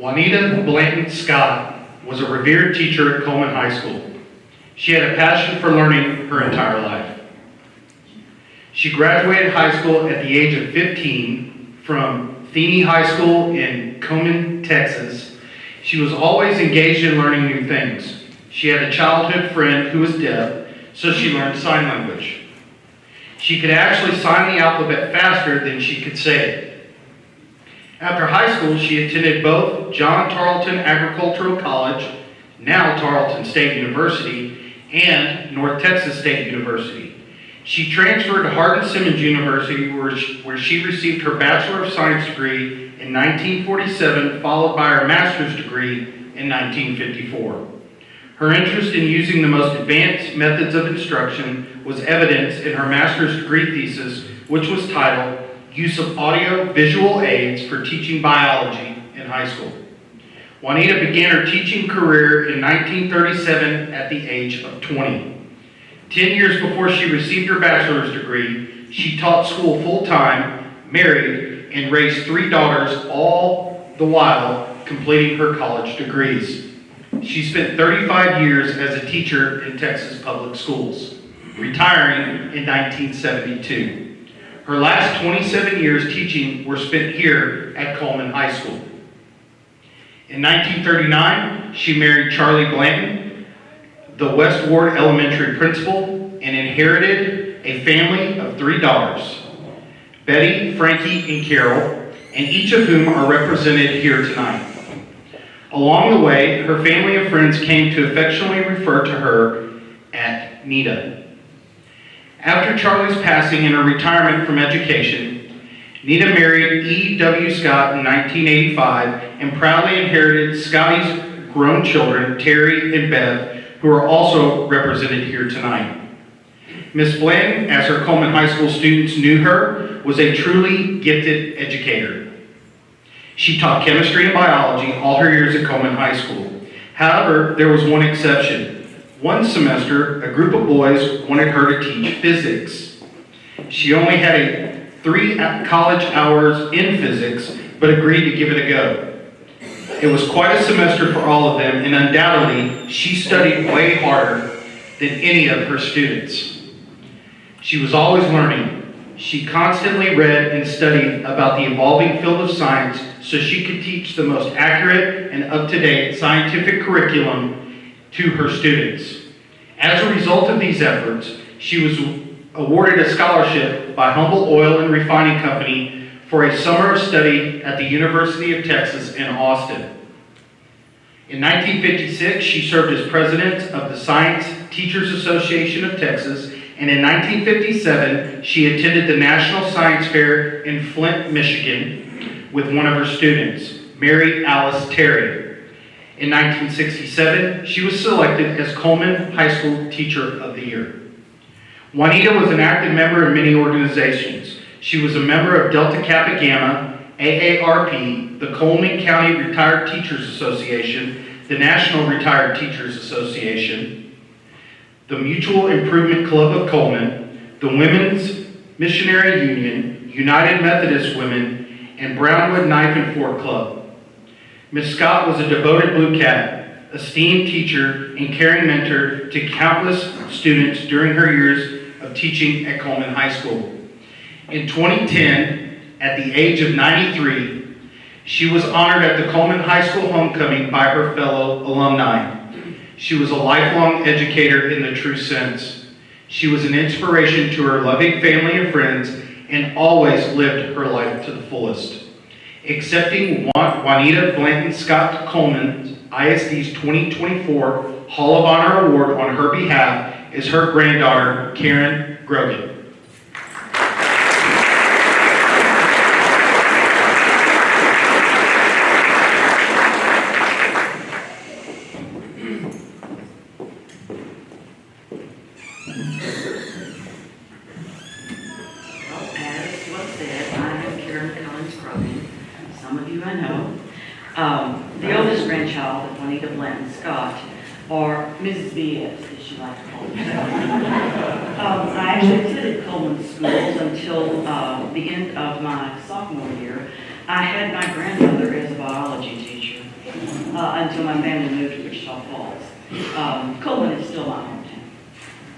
Juanita Blanton Scott was a revered teacher at Coleman High School. She had a passion for learning her entire life. She graduated high school at the age of 15 from Feeney High School in Coleman, Texas. She was always engaged in learning new things. She had a childhood friend who was deaf, so she learned sign language. She could actually sign the alphabet faster than she could say it. After high school, she attended both John Tarleton Agricultural College, now Tarleton State University, and North Texas State University. She transferred to Hardin Simmons University, where she received her Bachelor of Science degree in 1947, followed by her master's degree in 1954. Her interest in using the most advanced methods of instruction was evidenced in her master's degree thesis, which was titled Use of Audio-Visual Aids for Teaching Biology in High School. Juanita began her teaching career in 1937 at the age of 20. 10 years before she received her bachelor's degree, she taught school full-time, married, and raised 3 daughters, all the while completing her college degrees. She spent 35 years as a teacher in Texas public schools, retiring in 1972. Her last 27 years teaching were spent here at Coleman High School. In 1939, she married Charlie Blanton, the West Ward Elementary principal, and inherited a family of 3 daughters, Betty, Frankie, and Carol, and each of whom are represented here tonight. Along the way, her family and friends came to affectionately refer to her as Nita. After Charlie's passing and her retirement from education, Nita married E. W. Scott in 1985 and proudly inherited Scotty's grown children, Terry and Bev, who are also represented here tonight. Miss Blanton, as her Coleman High School students knew her, was a truly gifted educator. She taught chemistry and biology all her years at Coleman High School. However, there was one exception. One semester, a group of boys wanted her to teach physics. She only had 3 college hours in physics, but agreed to give it a go. It was quite a semester for all of them, and undoubtedly, she studied way harder than any of her students. She was always learning. She constantly read and studied about the evolving field of science so she could teach the most accurate and up-to-date scientific curriculum to her students. As a result of these efforts, she was awarded a scholarship by Humble Oil and Refining Company for a summer of study at the University of Texas in Austin. In 1956, she served as president of the Science Teachers Association of Texas, and in 1957, she attended the National Science Fair in Flint, Michigan, with one of her students, Mary Alice Terry. In 1967, she was selected as Coleman High School Teacher of the Year. Juanita was an active member in many organizations. She was a member of Delta Kappa Gamma, AARP, the Coleman County Retired Teachers Association, the National Retired Teachers Association, the Mutual Improvement Club of Coleman, the Women's Missionary Union, United Methodist Women, and Brownwood Knife and Fork Club. Ms. Scott was a devoted blue cat, esteemed teacher, and caring mentor to countless students during her years of teaching at Coleman High School. In 2010, at the age of 93, she was honored at the Coleman High School homecoming by her fellow alumni. She was a lifelong educator in the true sense. She was an inspiration to her loving family and friends and always lived her life to the fullest. Accepting Juanita Blanton Scott Coleman ISD's 2024 Hall of Honor Award on her behalf is her granddaughter, Karen Grogan. Some of you I know. The oldest grandchild of Juanita Blanton Scott, or Mrs. BS, as she likes to call herself. I actually attended Coleman schools until the end of my sophomore year. I had my grandmother as a biology teacher, until my family moved to Wichita Falls. Coleman is still my hometown.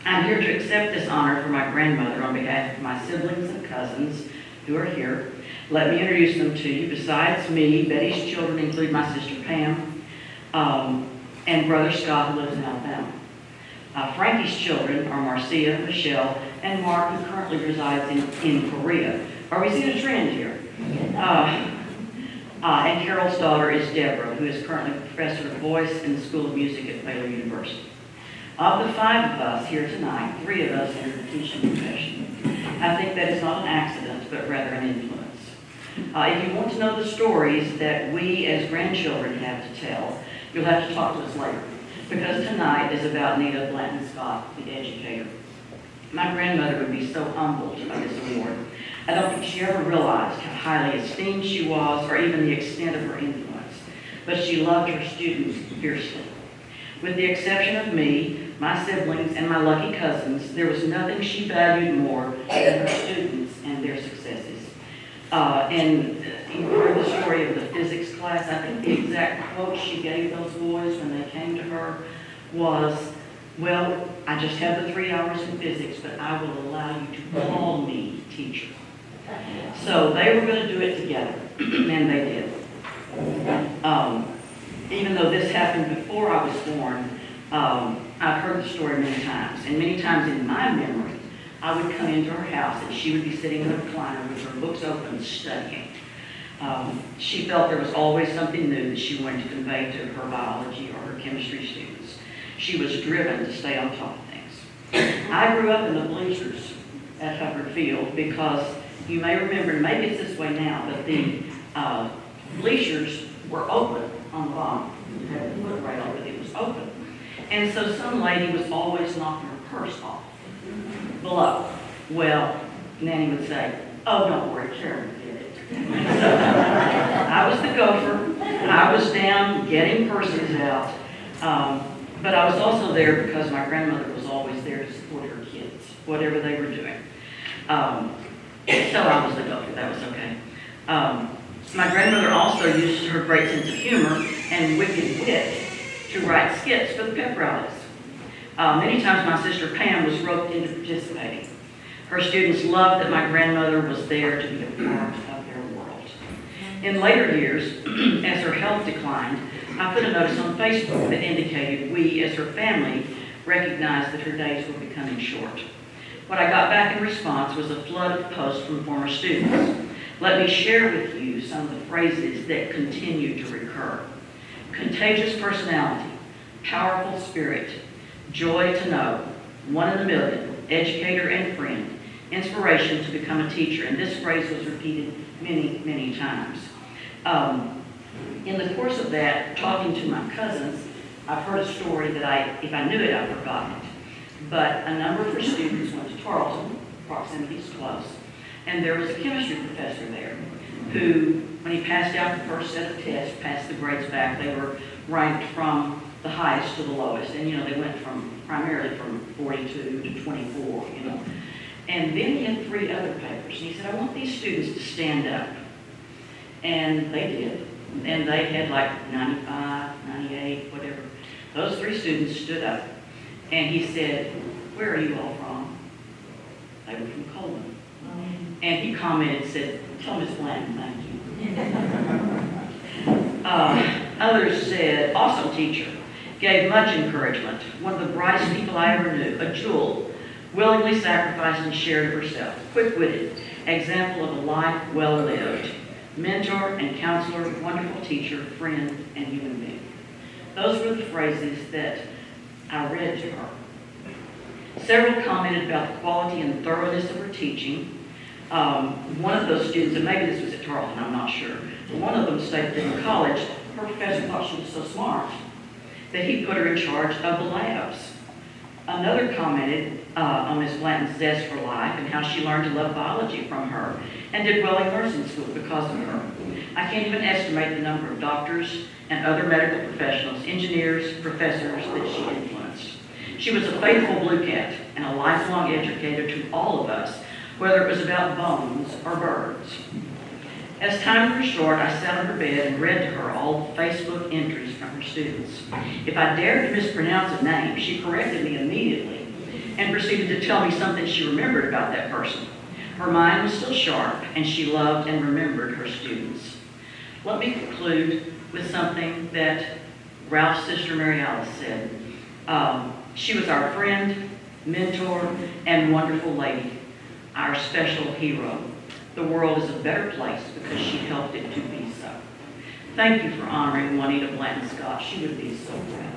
I'm here to accept this honor for my grandmother on behalf of my siblings and cousins who are here. Let me introduce them to you. Besides me, Betty's children include my sister Pam and brother Scott, who lives in Alabama. Frankie's children are Marcia, Michelle, and Mark, who currently resides in Korea. Are we seeing a trend here? And Carol's daughter is Deborah, who is currently a professor of voice in the School of Music at Baylor University. Of the 5 of us here tonight, 3 of us entered the teaching profession. I think that is not an accident, but rather an influence. If you want to know the stories that we as grandchildren have to tell, you'll have to talk to us later, because tonight is about Juanita Blanton Scott, the educator. My grandmother would be so humbled by this award. I don't think she ever realized how highly esteemed she was, or even the extent of her influence, but she loved her students fiercely. With the exception of me, my siblings, and my lucky cousins, there was nothing she valued more than her students and their successes. And you heard the story of the physics class. I think the exact quote she gave those boys when they came to her was, "Well, I just have the 3 hours in physics, but I will allow you to call me teacher." So they were going to do it together, and they did. Even though this happened before I was born, I've heard the story many times. And many times in my memory, I would come into her house and she would be sitting in a recliner with her books open studying. She felt there was always something new that she wanted to convey to her biology or her chemistry students. She was driven to stay on top of things. I grew up in the bleachers at Hubbard Field because you may remember, maybe it's this way now, but the bleachers were open on the bottom. You had the foot rail, but it was open. And so some lady was always knocking her purse off below. Well, Nanny would say, "Oh, don't worry, Karen did it." So I was the gopher. I was down getting purses out. But I was also there because my grandmother was always there to support her kids, whatever they were doing. So I was the gopher, that was okay. My grandmother also used her great sense of humor and wicked wit to write skits for the pep rallies. Many times my sister Pam was roped into participating. Her students loved that my grandmother was there to be a part of their world. In later years, as her health declined, I put a notice on Facebook that indicated we, as her family, recognized that her days were becoming short. What I got back in response was a flood of posts from former students. Let me share with you some of the phrases that continue to recur. Contagious personality, powerful spirit, joy to know, one in a million, educator and friend, inspiration to become a teacher. And this phrase was repeated many, many times. In the course of that, talking to my cousins, I've heard a story that if I knew it, I'd forgotten it. But a number of her students went to Tarleton, proximity is close, and there was a chemistry professor there who, when he passed out the first set of tests, passed the grades back, they were ranked from the highest to the lowest. And, they went primarily from 42 to 24, And then he had 3 other papers. And he said, I want these students to stand up. And they did. And they had like 95, 98, whatever. Those 3 students stood up. And he said, where are you all from? They were from Coleman. And he commented and said, tell Miss Blanton, thank you. Others said, awesome teacher. Gave much encouragement. One of the brightest people I ever knew. A jewel. Willingly sacrificed and shared herself. Quick-witted. Example of a life well lived. Mentor and counselor, wonderful teacher, friend, and human being. Those were the phrases that I read to her. Several commented about the quality and thoroughness of her teaching. One of those students, and maybe this was at Tarleton, I'm not sure, but one of them stated that in college, her professor thought she was so smart that he put her in charge of the labs. Another commented on Ms. Blanton's zest for life and how she learned to love biology from her and did well in nursing school because of her. I can't even estimate the number of doctors and other medical professionals, engineers, professors that she influenced. She was a faithful blue cat and a lifelong educator to all of us, whether it was about bones or birds. As time grew short, I sat on her bed and read to her all the Facebook entries from her students. If I dared to mispronounce a name, she corrected me immediately and proceeded to tell me something she remembered about that person. Her mind was still sharp, and she loved and remembered her students. Let me conclude with something that Ralph's sister Mary Alice said. She was our friend, mentor, and wonderful lady, our special hero. The world is a better place because she helped it to be so. Thank you for honoring Juanita Blanton Scott. She would be so proud.